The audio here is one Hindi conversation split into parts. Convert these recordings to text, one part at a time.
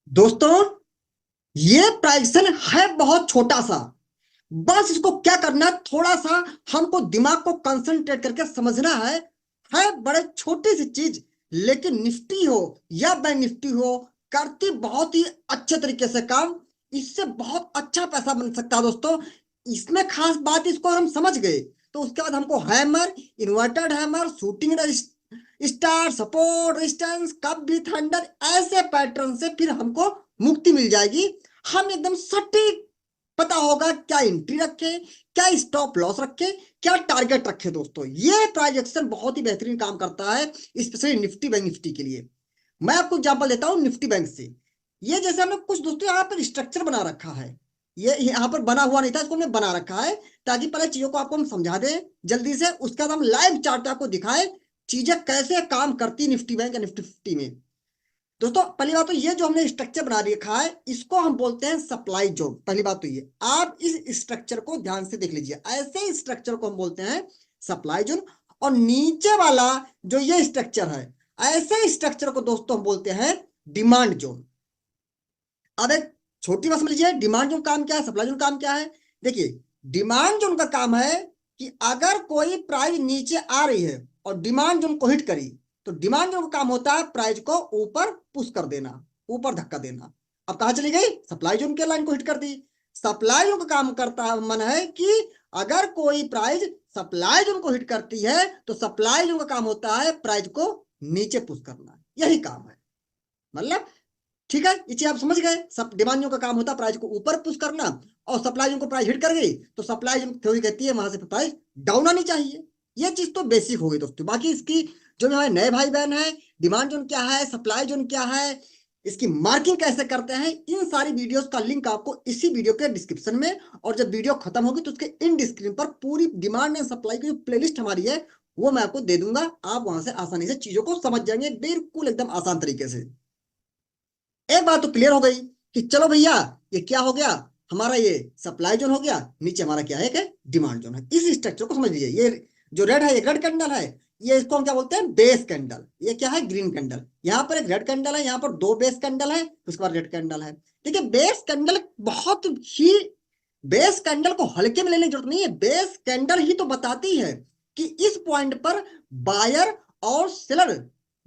दोस्तों, ये प्राइजेशन है बहुत छोटा सा। बस इसको क्या करना है, थोड़ा सा हमको दिमाग को कंसंट्रेट करके समझना है बड़े छोटी सी चीज, लेकिन निफ्टी हो या बैंक निफ्टी हो, करती बहुत ही अच्छे तरीके से काम। इससे बहुत अच्छा पैसा बन सकता है दोस्तों। इसमें खास बात, इसको हम समझ गए तो उसके बाद हमको hammer, inverted hammer, shooting star, support, resistance, कब भी थंडर, ऐसे पैटर्न से फिर हमको मुक्ति मिल जाएगी। हम एकदम सटीक पता होगा क्या एंट्री रखे, क्या स्टॉप लॉस रखे, क्या टारगेट रखे। दोस्तों, ये प्राइस एक्शन बहुत ही बेहतरीन काम करता है, स्पेशली निफ्टी बैंक निफ्टी के लिए। मैं आपको एग्जांपल देता हूं निफ्टी बैंक से। ये जैसे हमने कुछ दोस्तों यहाँ पर स्ट्रक्चर बना रखा है। ये यहाँ पर बना हुआ नहीं था, इसको हमने बना रखा है ताकि पहले चीजों को आपको हम समझा दें जल्दी से, उसके बाद हम लाइव चार्ट आपको दिखाए चीजें कैसे काम करती निफ्टी बैंक या निफ्टी फिफ्टी में। दोस्तों, पहली बात तो ये जो हमने स्ट्रक्चर बना रखा है, इसको हम बोलते हैं सप्लाई जोन। पहली बात तो ये आप इस स्ट्रक्चर को ध्यान से देख लीजिए, ऐसे स्ट्रक्चर को हम बोलते हैं सप्लाई जोन। और नीचे वाला जो ये स्ट्रक्चर है, ऐसे स्ट्रक्चर को दोस्तों हम बोलते हैं डिमांड जोन। अब एक छोटी बात समझ लीजिए, डिमांड जोन काम क्या है, सप्लाई जोन काम क्या है। देखिए, डिमांड जोन का काम है कि अगर कोई प्राइस नीचे आ रही है और डिमांड जोन को हिट करी, तो डिमांड जोन का काम होता है प्राइस को ऊपर पुश कर देना, ऊपर धक्का देना। अब कहां चली गई, सप्लाई जोन के लाइन को हिट कर दी। सप्लाई जोन का काम करता है, मन है कि अगर कोई प्राइस सप्लाई जोन को हिट करती है, तो सप्लाई जोन का काम होता है प्राइस को नीचे पुश करना, यही काम है। मतलब ठीक है, ये चीज आप समझ गए। सब डिमांडियों का काम होता है प्राइस को ऊपर पुश करना, और सप्लाई को प्राइस हिट कर गई तो सप्लाई थ्योरी कहती है वहां से प्राइस डाउन आनी चाहिए। ये चीज तो बेसिक हो गई दोस्तों। बाकी इसकी जो हमारे नए भाई बहन है, डिमांड जोन क्या है, सप्लाई जोन क्या है, इसकी मार्किंग कैसे करते हैं, इन सारी वीडियोस का लिंक आपको इसी वीडियो के डिस्क्रिप्शन में, और जब वीडियो खत्म होगी तो उसके इन स्क्रीन पर पूरी डिमांड एंड सप्लाई की जो प्लेलिस्ट हमारी है वो मैं आपको दे दूंगा। आप वहां से आसानी से चीजों को समझ जाएंगे, बिल्कुल एकदम आसान तरीके से। एक बात तो क्लियर हो गई कि चलो भैया, ये क्या हो गया, हमारा ये सप्लाई जोन हो गया, नीचे हमारा क्या है कि डिमांड जोन है। इस स्ट्रक्चर को समझ लीजिए। ये जो रेड है, ये रेड कैंडल है, ये इसको हम क्या बोलते हैं, बेस कैंडल। ये क्या है, ग्रीन कैंडल। यहाँ पर एक रेड कैंडल है, यहाँ पर दो बेस कैंडल है, उसके बाद रेड कैंडल है। देखिए, बेस कैंडल बहुत ही, बेस कैंडल को हल्के में लेने की जरूरत नहीं है। बेस कैंडल ही तो बताती है कि इस पॉइंट पर बायर और सेलर,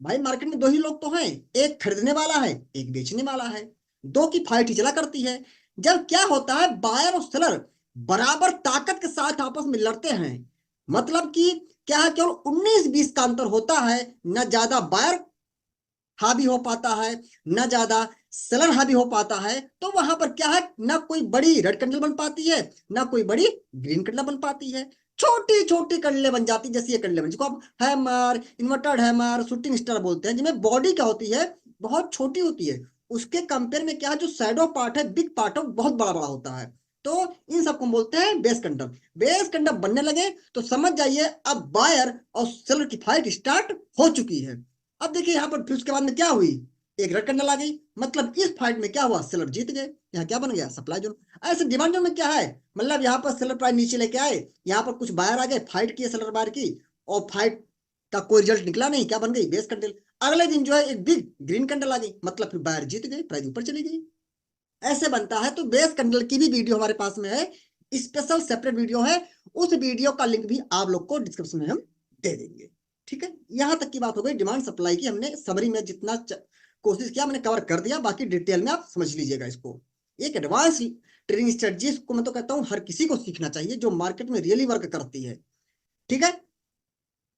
भाई मार्केट में दो ही लोग तो हैं, एक खरीदने वाला है, एक बेचने वाला है। दो की फाइट ही चला करती है। जब क्या होता है, बायर और सेलर बराबर ताकत के साथ आपस में लड़ते हैं, मतलब कि क्या है, केवल 19-20 का अंतर होता है। न ज्यादा बायर हावी हो पाता है, न ज्यादा सेलर हावी हो पाता है। तो वहां पर क्या है, ना कोई बड़ी रेड कैंडल बन पाती है, ना कोई बड़ी ग्रीन कैंडल बन पाती है। छोटी छोटी कैंडलें बन जाती है, जैसे ये कैंडल बन, जिसको आप hammer, inverted hammer, shooting star बोलते हैं, जिनमें बॉडी क्या होती है, बहुत छोटी होती है। उसके कंपेयर में क्या है, जो शैडो पार्ट है, बिग पार्ट है, बहुत बड़ा बड़ा होता है। तो इन सबको बोलते हैं बेस कैंडल। बेस कैंडल बनने लगे तो समझ जाइए, अब बायर और सेलर की फाइट स्टार्ट हो चुकी है। अब देखिए यहाँ पर फिर उसके बाद में क्या हुई, एक रेड कैंडल आ गई, मतलब इस फाइट में क्या हुआ, सेलर जीत गए। यहाँ क्या बन गया, सप्लाई जोन। ऐसे डिमांड जोन में क्या है, मतलब यहाँ पर सेलर प्राइस नीचे लेके आए, यहाँ पर कुछ बायर आ गए, फाइट किए सेलर बायर की, और फाइट का कोई रिजल्ट निकला नहीं, क्या बन गई, बेस कैंडल। अगले दिन जो है एक बिग ग्रीन कैंडल आ गई, मतलब फिर बायर जीत गए, प्राइस ऊपर चली गई। ऐसे बनता है। तो बेस कैंडल की भी वीडियो हमारे पास में है, स्पेशल सेपरेट वीडियो है। उस वीडियो का लिंक भी आप लोग को डिस्क्रिप्शन में हम दे देंगे। ठीक है, यहां तक की बात हो गई डिमांड सप्लाई की। हमने समरी में जितना कोशिश किया मैंने कवर कर दिया, बाकी डिटेल में आप समझ लीजिएगा इसको। एक एडवांस ट्रेडिंग स्ट्रेटजी को मैं तो कहता हूं हर किसी को सीखना चाहिए जो मार्केट में रियली वर्क करती है। ठीक है,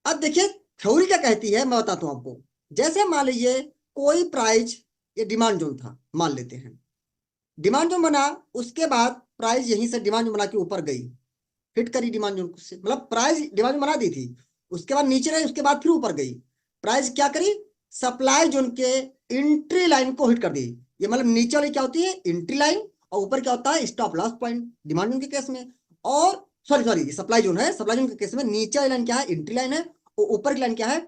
अब देखिए थ्योरी क्या कहती है, मैं बताता हूं आपको। जैसे मान लीजिए कोई प्राइस, ये डिमांड जोन था मान लेते हैं, डिमांड जोन बना, उसके बाद प्राइस यहीं से डिमांड जोन बना के ऊपर गई, हिट करी डिमांड जोन से, मतलब प्राइस डिमांड जोन बना दी थी, उसके बाद नीचे रही, उसके बाद फिर ऊपर गई। प्राइस क्या करी, सप्लाई जोन के एंट्री लाइन को हिट कर दी। ये मतलब नीचे वाली क्या होती है, एंट्री लाइन, और ऊपर क्या होता है, stop loss point, demand zone के केस में। और सॉरी सॉरी, ये सप्लाई जोन है, सप्लाई जोन के केस में नीचे वाली लाइन क्या है, एंट्री लाइन है, और ऊपर की लाइन क्या है,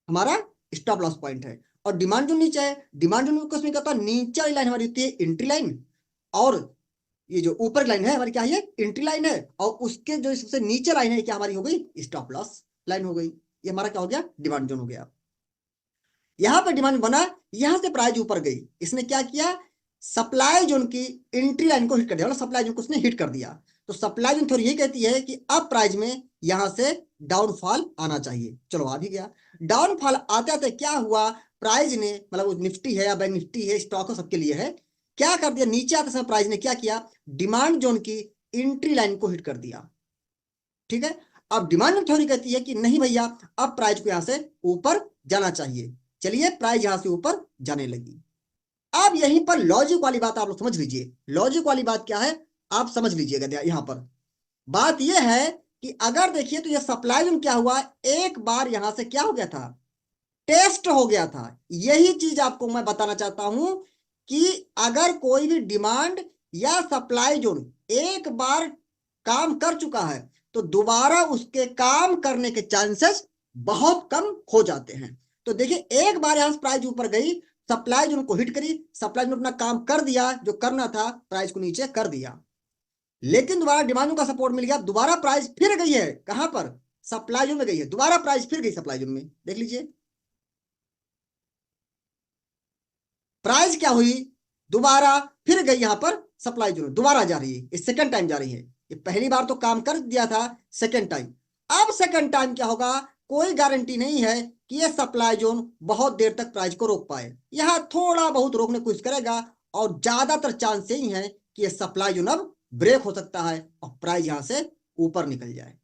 हमारा स्टॉप लॉस पॉइंट है। और डिमांड जोन नीचे है, डिमांड जोन को उसमें क्या होता है, नीचे वाली लाइन हमारी होती है एंट्री लाइन, और ये जो ऊपर लाइन है हमारी क्या है, ये एंट्री लाइन है, और उसके जो सबसे नीचे लाइन है क्या हमारी हो गई, स्टॉप लॉस लाइन हो गई। ये हमारा क्या हो गया, डिमांड जोन हो गया। यहां पर डिमांड बना, यहां से प्राइस ऊपर गई, इसने क्या किया, सप्लाई जोन की एंट्री लाइन को हिट कर दिया, मतलब सप्लाई जोन को उसने हिट कर दिया। तो सप्लाई जोन थ्योरी ये कहती है कि अब प्राइस में यहां से डाउनफॉल आना चाहिए। चलो आ भी गया, डाउनफॉल आते आते क्या हुआ, प्राइस ने, मतलब वो निफ्टी है या बैंक निफ्टी है, स्टॉक हो, सबके लिए है, क्या कर दिया, नीचे आते समय प्राइस ने क्या किया, डिमांड जोन की एंट्री लाइन को हिट कर दिया। ठीक है, अब डिमांड थ्योरी कहती है कि नहीं भैया, अब प्राइस को यहां से ऊपर जाना चाहिए। चलिए प्राइस यहां से ऊपर जाने लगी। अब यहीं पर लॉजिक वाली बात आप लोग समझ लीजिए, लॉजिक वाली बात क्या है आप समझ लीजिएगा। यहां पर बात यह है कि अगर देखिए तो ये सप्लाई जोन क्या हुआ, एक बार यहां से क्या हो गया था, टेस्ट हो गया था। यही चीज आपको मैं बताना चाहता हूं कि अगर कोई भी डिमांड या सप्लाई जोन एक बार काम कर चुका है तो दोबारा उसके काम करने के चांसेस बहुत कम हो जाते हैं। तो देखिए एक बार यहां प्राइस ऊपर गई, सप्लाई जोन को हिट करी, सप्लाई जोन अपना काम कर दिया, जो करना था प्राइस को नीचे कर दिया, लेकिन दोबारा डिमांड का सपोर्ट मिल गया, दोबारा प्राइस फिर गई है, कहां पर, सप्लाई जोन में गई है, दोबारा प्राइस फिर गई सप्लाई जोन में, देख लीजिए प्राइस क्या हुई, दोबारा फिर गई यहां पर सप्लाई जोन, दोबारा जा रही है, ये सेकंड टाइम जा रही है। ये पहली बार तो काम कर दिया था, सेकंड टाइम, अब सेकंड टाइम क्या होगा, कोई गारंटी नहीं है कि ये सप्लाई जोन बहुत देर तक प्राइस को रोक पाए, यहां थोड़ा बहुत रोकने की कोशिश करेगा, और ज्यादातर चांस यही है कि ये सप्लाई जोन अब ब्रेक हो सकता है और प्राइस यहां से ऊपर निकल जाए।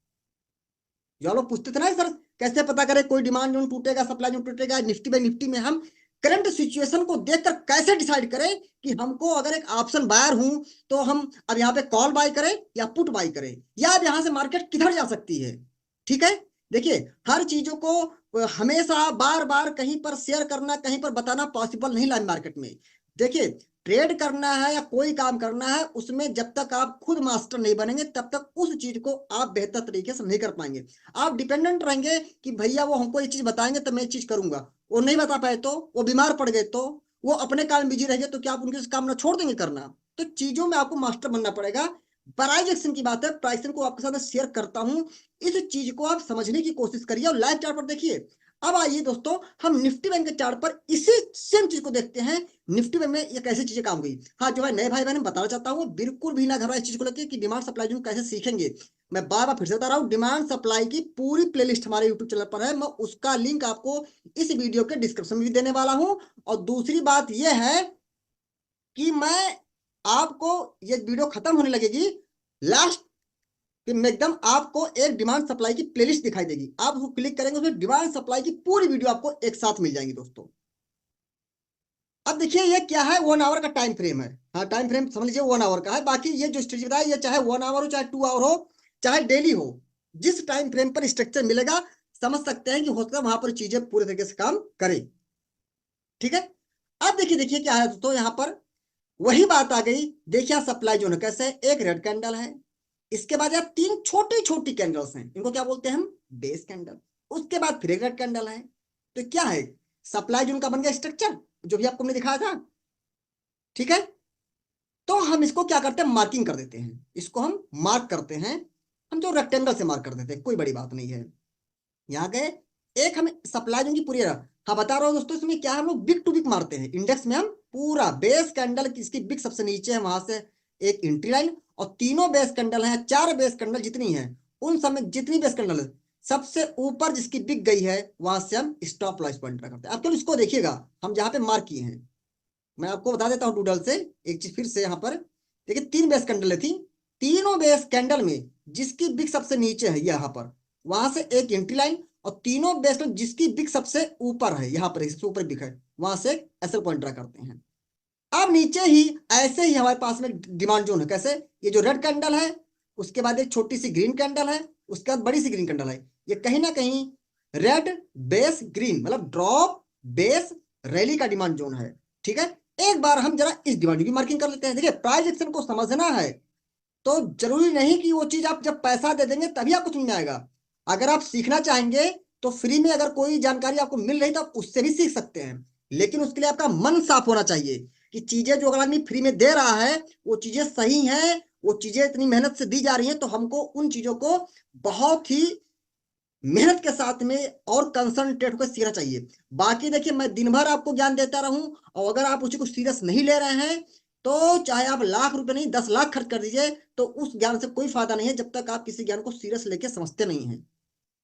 जो लोग पूछते थे ना सर कैसे पता करें कोई डिमांड जोन टूटेगा, सप्लाई जोन टूटेगा, निफ्टी बाई निफ्टी में हम करंट सिचुएशन को देखकर कैसे डिसाइड करें कि हमको अगर एक ऑप्शन बायर हूं तो हम अब यहाँ पे कॉल बाय करें या पुट बाय करें, या अब यहाँ से मार्केट किधर जा सकती है। ठीक है, देखिए हर चीजों को हमेशा बार बार कहीं पर शेयर करना, कहीं पर बताना पॉसिबल नहीं लाइन मार्केट में। देखिए ट्रेड करना है या कोई काम करना है, उसमें जब तक आप खुद मास्टर नहीं बनेंगे तब तक उस चीज को आप बेहतर तरीके से नहीं कर पाएंगे। आप डिपेंडेंट रहेंगे कि भैया वो हमको ये चीज बताएंगे तो मैं ये चीज करूंगा, वो नहीं बता पाए तो, वो बीमार पड़ गए तो, वो अपने काम में बिजी रह गए तो क्या आप उनके काम ना छोड़ देंगे करना। तो चीजों में आपको मास्टर बनना पड़ेगा। प्राइस एक्शन की बात है, प्राइस एक्शन को आपके साथ शेयर करता हूं, इस चीज को आप समझने की कोशिश करिए और लाइव चार्ट पर देखिए। अब आइए दोस्तों हम निफ्टी बैंक के चार्ट पर इसी सेम चीज को देखते हैं, निफ्टी बैंक में ये कैसे चीजें काम गई। हाँ जो है नए भाई बहन बताना चाहता हूँ, बिल्कुल भी ना घबराए इस चीज को लेकर कि डिमांड सप्लाई जोन कैसे सीखेंगे। मैं बार बार फिर से बता रहा हूँ, डिमांड सप्लाई की पूरी प्लेलिस्ट हमारे यूट्यूब चैनल पर है, मैं उसका लिंक आपको इस वीडियो के डिस्क्रिप्शन में भी देने वाला हूँ। और दूसरी बात यह है कि मैं आपको, ये वीडियो खत्म होने लगेगी लास्ट में एकदम आपको एक डिमांड सप्लाई की प्लेलिस्ट दिखाई देगी, आप उसको क्लिक करेंगे उसमें डिमांड सप्लाई की पूरी वीडियो आपको एक साथ मिल जाएंगी दोस्तों। अब देखिए ये क्या है, 1 आवर का टाइम फ्रेम है, हाँ टाइम फ्रेम समझ लीजिए 1 आवर का है। बाकी ये जो स्ट्रेटजी बताया, ये चाहे 1 आवर हो, चाहे 2 आवर हो, चाहे डेली हो, जिस टाइम फ्रेम पर स्ट्रक्चर मिलेगा समझ सकते हैं कि हो सकता है वहां पर चीजें पूरे तरीके से काम करें। ठीक है, अब देखिए देखिए क्या है दोस्तों, यहाँ पर वही बात आ गई। देखिए सप्लाई जो है कैसे, एक रेड कैंडल है, इसके बाद यार तीन छोटी छोटी कैंडल्स हैं, इनको क्या बोलते हैं हम, बेस कैंडल। उसके बाद फिर एक रेड कैंडल है, तो क्या है, सप्लाई जोन का बन गया स्ट्रक्चर जो भी आपको हमने दिखाया था। ठीक है, तो हम इसको क्या करते हैं, मार्किंग कर देते हैं, इसको हम मार्क करते हैं, हम जो रेक्टेंगल से मार्क कर देते हैं, कोई बड़ी बात नहीं है। यहाँ गए, एक हम सप्लाई जोन की पूरी, हाँ बता रहा हूँ दोस्तों, इसमें क्या हम लोग बिग टू बिग मारते हैं, इंडेक्स में हम पूरा बेस कैंडल किसकी बिग सबसे नीचे है वहां से एक एंट्री लाइन, और तीनों बेस कैंडल है, चार बेस कैंडल जितनी है उन सब में जितनी बेस कैंडल है सबसे ऊपर जिसकी बिक गई है वहां से हम स्टॉप लॉस पॉइंट करते हैं। आप केवल इसको देखिएगा, हम जहां पे मार्क किए हैं, मैं आपको बता देता हूँ डूडल से एक चीज फिर से। यहाँ पर देखिए तीन बेस कैंडल थी, तीनों बेस कैंडल में जिसकी बिक सबसे नीचे है यहाँ पर, वहां से एक एंट्री लाइन, और तीनों बेस कैंडल जिसकी बिक सबसे ऊपर है, यहाँ पर सबसे ऊपर बिक है, वहां से एसएल पॉइंट ड्रा करते हैं। अब नीचे ही ऐसे ही हमारे पास में डिमांड जोन है, कैसे, ये जो रेड कैंडल है, उसके बाद एक छोटी सी ग्रीन कैंडल है, उसके बाद बड़ी सी ग्रीन कैंडल है, ये कहीं ना कहीं रेड बेस ग्रीन मतलब ड्रॉप बेस रैली का डिमांड जोन है। ठीक है, एक बार हम जरा इस डिमांड की मार्किंग कर लेते हैं। देखिए प्राइस एक्शन को समझना है तो जरूरी नहीं कि वो चीज आप जब पैसा दे देंगे तभी आपको समझ में आएगा। अगर आप सीखना चाहेंगे तो फ्री में अगर कोई जानकारी आपको मिल रही तो आप उससे भी सीख सकते हैं, लेकिन उसके लिए आपका मन साफ होना चाहिए कि चीजें जो अगर आदमी फ्री में दे रहा है वो चीजें सही हैं, वो चीजें इतनी मेहनत से दी जा रही हैं, तो हमको उन चीजों को बहुत ही मेहनत के साथ में और कंसंट्रेट होकर सीखना चाहिए। बाकी देखिए, मैं दिन भर आपको ज्ञान देता रहूं और अगर आप उसी को सीरियस नहीं ले रहे हैं तो चाहे आप लाख रुपए नहीं 10 लाख खर्च कर दीजिए, तो उस ज्ञान से कोई फायदा नहीं है जब तक आप किसी ज्ञान को सीरियस लेके समझते नहीं है।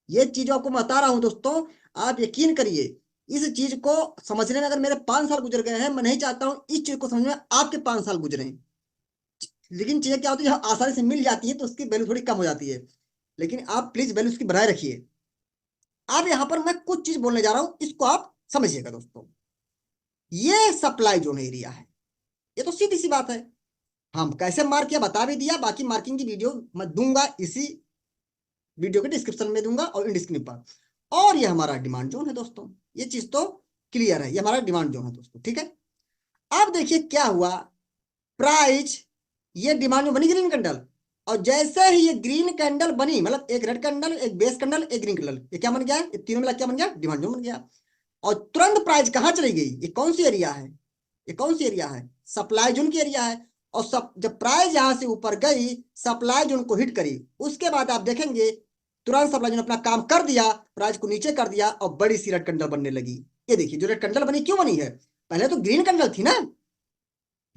ये चीज आपको मैं बता रहा हूं दोस्तों, आप यकीन करिए। इस चीज को समझने में अगर मेरे 5 साल गुजर गए हैं, मैं नहीं चाहता हूं इस चीज को समझने में आपके 5 साल गुजरे। लेकिन चीजें क्या होती है, जब आसानी से मिल जाती है तो उसकी वैल्यू थोड़ी कम हो जाती है। लेकिन आप प्लीज वैल्यू उसकी बनाए रखिए। अब यहां पर मैं कुछ चीज बोलने जा रहा हूं, इसको आप समझिएगा दोस्तों। ये सप्लाई जोन एरिया है, ये तो सीधी सी बात है। हम कैसे मार्क किया बता भी दिया, बाकी मार्किंग की वीडियो मैं दूंगा, इसी वीडियो के डिस्क्रिप्शन में दूंगा और इन स्क्रीन पर। और ये हमारा डिमांड जोन है दोस्तों, ये चीज तो क्लियर है, ये हमारा डिमांड जोन है दोस्तों, ठीक है। अब देखिए क्या हुआ, प्राइस, ये डिमांड में बनी ग्रीन कैंडल, और जैसे ही ये ग्रीन कैंडल बनी, मतलब एक रेड कैंडल, एक बेस कैंडल, एक ग्रीन कैंडल, ये क्या बन गया, ये तीनों मिला क्या बन गया, डिमांड जोन बन गया। और तुरंत प्राइस कहां चली गई, ये कौन सी एरिया है, ये कौन सी एरिया है, सप्लाई जोन की एरिया है। और सब जब प्राइस यहां से ऊपर गई, सप्लाई जोन को हिट करी, उसके बाद आप देखेंगे तुरंत सप्लाई जोन अपना काम कर दिया, प्राइस को नीचे कर दिया और बड़ी सी रेड कैंडल बनने लगी। ये देखिए जो रेड कैंडल बनी क्यों बनी है, पहले तो ग्रीन कैंडल थी ना,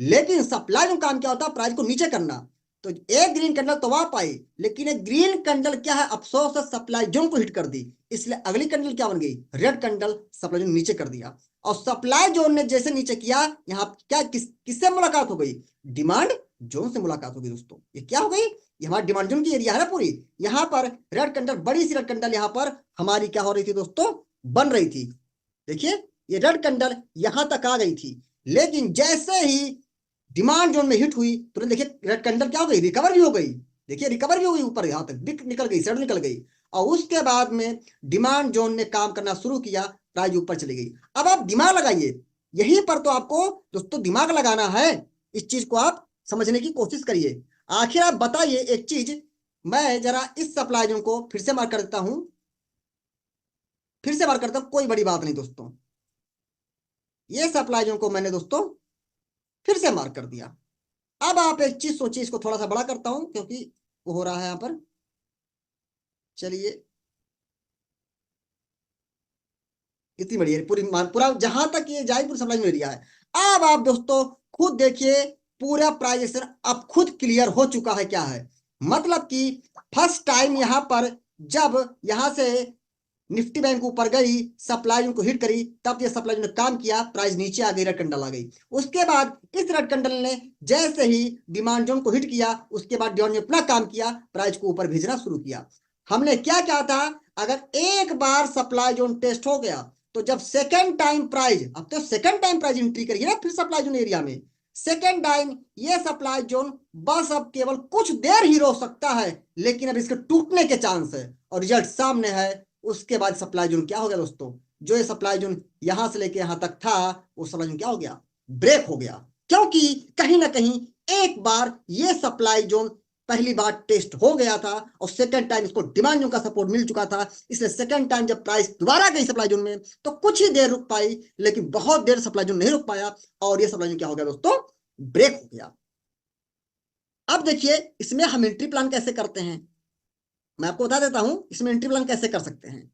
लेकिन सप्लाई में काम क्या होता है, प्राइस को नीचे करना। तो एक ग्रीन कैंडल तो वहां पाई, लेकिन एक ग्रीन कैंडल क्या है, अफसोस है सप्लाई जोन को हिट कर दी, इसलिए अगली कैंडल क्या बन गई, रेड कैंडल, सप्लाई जोन नीचे कर दिया। और सप्लाई जोन ने जैसे नीचे किया, यहाँ क्या किससे मुलाकात हो गई, डिमांड जोन से मुलाकात हो गई दोस्तों। ये क्या हो गई, ये हमारी डिमांड जोन की एरिया है ना पूरी। यहाँ पर रेड कैंडल, बड़ी सी रेड कैंडल यहाँ पर हमारी क्या हो रही थी दोस्तों, बन रही थी। देखिए ये रेड कैंडल यहां तक आ गई थी, लेकिन जैसे ही डिमांड जोन में हिट हुई, तुरंत देखिए रेड कैंडल क्या हो गई, रिकवर भी हो गई। देखिए रिकवर भी हो गई, ऊपर यहां तक बिक निकल गई, सड़ निकल गई। और उसके बाद में डिमांड जोन ने काम करना शुरू किया, प्राइस ऊपर चली गई। अब आप दिमाग लगाइए, यहीं पर तो आपको दोस्तों दिमाग लगाना है, इस चीज को आप समझने की कोशिश करिए। आखिर आप बताइए एक चीज, मैं जरा इस सप्लाई जोन को फिर से मार्क कर देता हूं, फिर से मार्क करता हूं, कोई बड़ी बात नहीं दोस्तों। ये सप्लाई जोन को मैंने दोस्तों फिर से मार्क कर दिया। अब आप एक चीज सोचिए, इसको थोड़ा सा बड़ा करता हूं क्योंकि वो हो रहा है यहां पर, चलिए इतनी बड़ी है पूरी, पूरा जहां तक ये जाए पूरी सप्लाई जोन एरिया है। अब आप दोस्तों खुद देखिए, पूरा प्राइजेशन अब खुद क्लियर हो चुका है क्या है, मतलब कि फर्स्ट टाइम यहां पर जब यहां से निफ्टी बैंक ऊपर गई, सप्लाई जोन को हिट करी, तब ये सप्लाई जोन ने काम किया, प्राइस नीचे आ गई, रेड कैंडल आ गई। उसके बाद इस रेड कैंडल ने जैसे ही डिमांड जोन को हिट किया, उसके बाद डिमांड ने अपना काम किया, प्राइस को ऊपर भेजना शुरू किया। हमने क्या कहा था, अगर एक बार सप्लाई जोन टेस्ट हो गया तो जब सेकेंड टाइम प्राइस, अब तो सेकेंड टाइम प्राइस एंट्री करिए ना फिर सप्लाई जोन एरिया में, सेकेंड टाइम ये सप्लाई जोन बस अब केवल कुछ देर ही रोक सकता है, लेकिन अब इसके टूटने के चांस है और रिजल्ट सामने है। उसके बाद सप्लाई जोन क्या हो गया दोस्तों, जो ये सप्लाई जोन यहां से लेके यहां तक था, वो सप्लाई जोन क्या हो गया, ब्रेक हो गया। क्योंकि कहीं ना कहीं एक बार ये सप्लाई जोन पहली बार टेस्ट हो गया था और सेकंड टाइम इसको डिमांड जोन का सपोर्ट मिल चुका था, इसलिए सेकंड टाइम जब प्राइस दोबारा गई सप्लाई जोन में तो कुछ ही देर रुक पाई, लेकिन बहुत देर सप्लाई जोन नहीं रुक पाया और ये सप्लाई जोन क्या हो गया दोस्तों, ब्रेक हो गया। अब देखिए इसमें हम एंट्री प्लान कैसे करते हैं, मैं आपको बता देता हूं इसमें एंट्री प्लान कैसे कर सकते हैं।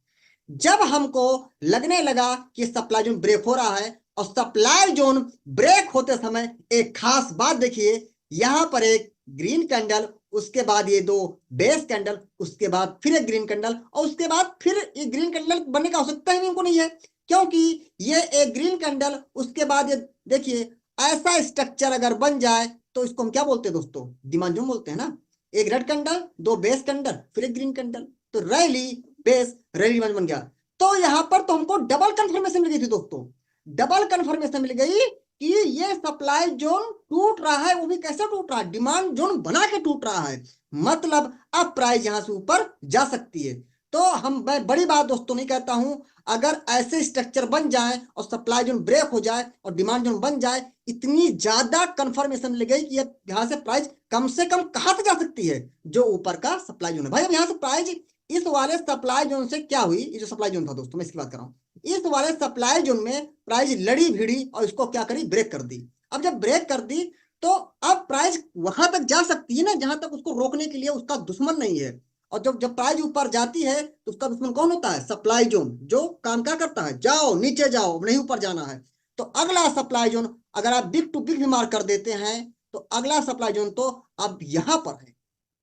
जब हमको लगने लगा कि सप्लाई जोन ब्रेक हो रहा है, और सप्लाई जोन ब्रेक होते समय एक खास बात देखिए, यहां पर एक ग्रीन कैंडल, उसके बाद ये दो बेस कैंडल, उसके बाद फिर एक ग्रीन कैंडल, और उसके बाद फिर एक ग्रीन कैंडल बनने का आवश्यकता ही इनको नहीं है, क्योंकि ये एक ग्रीन कैंडल, उसके बाद ये देखिए ऐसा स्ट्रक्चर अगर बन जाए तो इसको हम क्या बोलते हैं दोस्तों, डिमांड जोन बोलते हैं ना। एक रेड कैंडल, दो बेस कैंडल, फिर एक ग्रीन कैंडल, तो रैली बेस रैली बन गया। तो यहां पर तो हमको डबल कंफर्मेशन मिल गई थी दोस्तों, डबल कंफर्मेशन मिल गई कि ये सप्लाई जोन टूट रहा है, वो भी कैसे टूट रहा है, डिमांड जोन बना के टूट रहा है, मतलब अब प्राइस यहां से ऊपर जा सकती है। तो मैं बड़ी बात दोस्तों नहीं कहता हूं, अगर ऐसे स्ट्रक्चर बन जाए और सप्लाई जोन ब्रेक हो जाए और डिमांड जोन बन जाए, इतनी ज्यादा कंफर्मेशन मिल गई कि यहां से प्राइस कम से कम कहां तक जा सकती है, जो ऊपर का सप्लाई जोन है। भाई अब यहां से प्राइस इस वाले सप्लाई जोन से क्या हुई, ये जो सप्लाई जोन था दोस्तों मैं इसकी बात कर रहा हूँ, इस वाले सप्लाई जोन में प्राइस लड़ी भिड़ी और इसको क्या करी, ब्रेक कर दी। अब जब ब्रेक कर दी तो अब प्राइस वहां तक जा सकती है ना जहां तक उसको रोकने के लिए उसका दुश्मन नहीं है, और जब जब प्राइस ऊपर जाती है तो उसका दुश्मन कौन होता है? सप्लाई जोन, जो काम क्या करता है, जाओ नीचे जाओ, नहीं ऊपर जाना है। तो अगला सप्लाई जोन अगर आप बिग टू बिग भी मार्क कर देते हैं तो अगला सप्लाई जोन तो अब यहां पर है।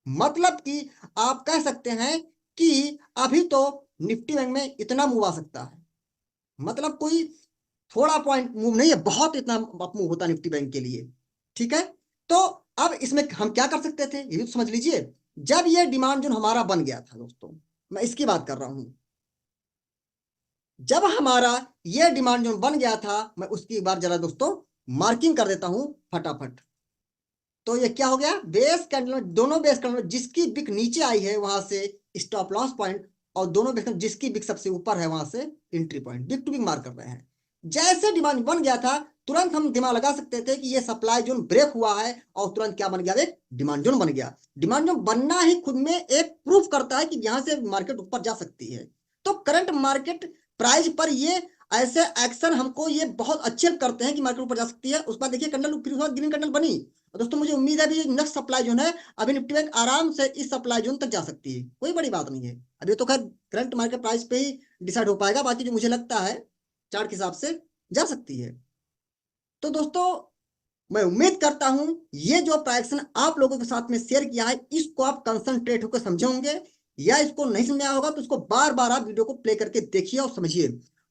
मतलब कि आप कह सकते हैं कि अभी तो निफ्टी बैंक में इतना मूव आ सकता है, मतलब कोई थोड़ा पॉइंट मूव नहीं है, बहुत इतना मूव होता है निफ्टी बैंक के लिए। ठीक है, तो अब इसमें हम क्या कर सकते थे ये भी तो समझ लीजिए। जब ये डिमांड जोन हमारा बन गया था दोस्तों, मैं इसकी बात कर रहा हूं, जब हमारा ये डिमांड जोन बन गया था, मैं उसकी एक बार जरा दोस्तों मार्किंग कर देता हूं फटाफट। तो ये क्या हो गया, बेस कैंडल में, दोनों बेस कैंडल में जिसकी बिक नीचे आई है वहां से स्टॉप लॉस पॉइंट, और दोनों बेस कैंडल जिसकी बिक सबसे ऊपर है वहां से entry point, big to big mark कर रहे हैं। जैसे डिमांड बन गया था तुरंत हम दिमाग लगा सकते थे कि ये सप्लाई जोन ब्रेक हुआ है, और तुरंत क्या बन गया, एक डिमांड जोन बन गया। डिमांड जोन बनना ही खुद में एक प्रूफ करता है कि यहां से मार्केट ऊपर जा सकती है। तो करंट मार्केट प्राइस पर ये ऐसे एक्शन हमको ये बहुत अच्छे करते हैं कि मार्केट ऊपर जा सकती है। उस बाद देखिए कैंडल फिर ग्रीन कैंडल बनी, और दोस्तों मुझे उम्मीद है अभी नेक्स्ट सप्लाई जोन है, अभी निफ्टी बैंक आराम से इस सप्लाई जोन तक जा सकती है, कोई बड़ी बात नहीं है। अभी तो खैर करंट मार्केट प्राइस पे ही डिसाइड हो पाएगा, बाकी जो मुझे लगता है चार्ट के हिसाब से जा सकती है। तो दोस्तों मैं उम्मीद करता हूं ये जो प्राइक्सन आप लोगों के साथ में शेयर किया है इसको आप कंसंट्रेट होकर समझे होंगे, या इसको नहीं समझा होगा तो इसको बार बार आप वीडियो को प्ले करके देखिए और समझिए।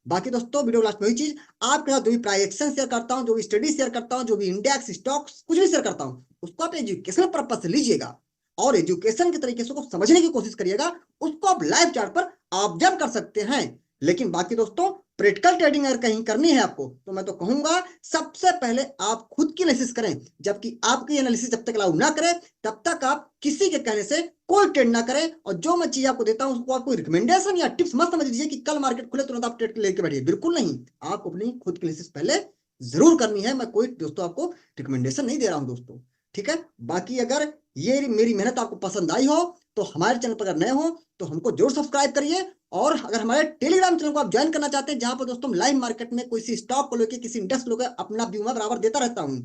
बाकी दोस्तों वीडियो लास्ट में वही चीज, आपके साथ जो भी प्राइक्सन शेयर करता हूं, जो भी स्टडी शेयर करता हूं, जो भी इंडेक्स स्टॉक्स कुछ भी शेयर करता हूं, उसको आप एजुकेशनल पर्पज से लीजिएगा और एजुकेशन के तरीके से उसको समझने की कोशिश करिएगा। उसको आप लाइव चार्ट पर ऑब्जर्व कर सकते हैं। लेकिन बाकी दोस्तों प्रैक्टिकल ट्रेडिंग अगर कहीं करनी है आपको तो मैं तो कहूंगा सबसे पहले आप खुद की एनालिसिस करें, जबकि आपकी एनालिसिस जब तक अलाउ ना करें तब तक आप किसी के कहने से कोई ट्रेड ना करें। और जो मैं चीज आपको देता हूं उसको आप कोई रिकमेंडेशन या टिप्स मत समझ लीजिए कि कल मार्केट खुले तुरंत आप ट्रेड लेके बैठिए, बिल्कुल नहीं। आपको अपनी खुद की एनालिसिस पहले जरूर करनी है, मैं कोई दोस्तों आपको रिकमेंडेशन नहीं दे रहा हूं दोस्तों। ठीक है, बाकी अगर ये मेरी मेहनत आपको पसंद आई हो तो हमारे चैनल पर अगर नए हो तो हमको जरूर सब्सक्राइब करिए। और अगर हमारे टेलीग्राम चैनल को आप ज्वाइन करना चाहते हैं जहां पर दोस्तों लाइव मार्केट में कोई सी स्टॉक को लेकर किसी इंडेक्स को लेकर अपना व्यू मैं बराबर देता रहता हूं,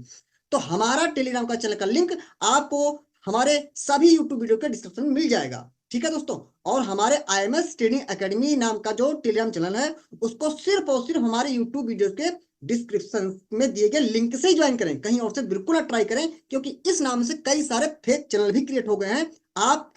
तो हमारा टेलीग्राम का चैनल का लिंक आपको हमारे सभी यूट्यूब वीडियो के डिस्क्रिप्शन में मिल जाएगा। ठीक है दोस्तों, और हमारे IMS ट्रेडिंग एकेडमी नाम का जो टेलीग्राम चैनल है उसको सिर्फ और सिर्फ हमारे यूट्यूब वीडियो के डिस्क्रिप्शन में दिए गए लिंक से ही ज्वाइन करें, कहीं और से बिल्कुल ना ट्राई करें, क्योंकि इस नाम से कई सारे फेक चैनल भी क्रिएट हो गए हैं। आप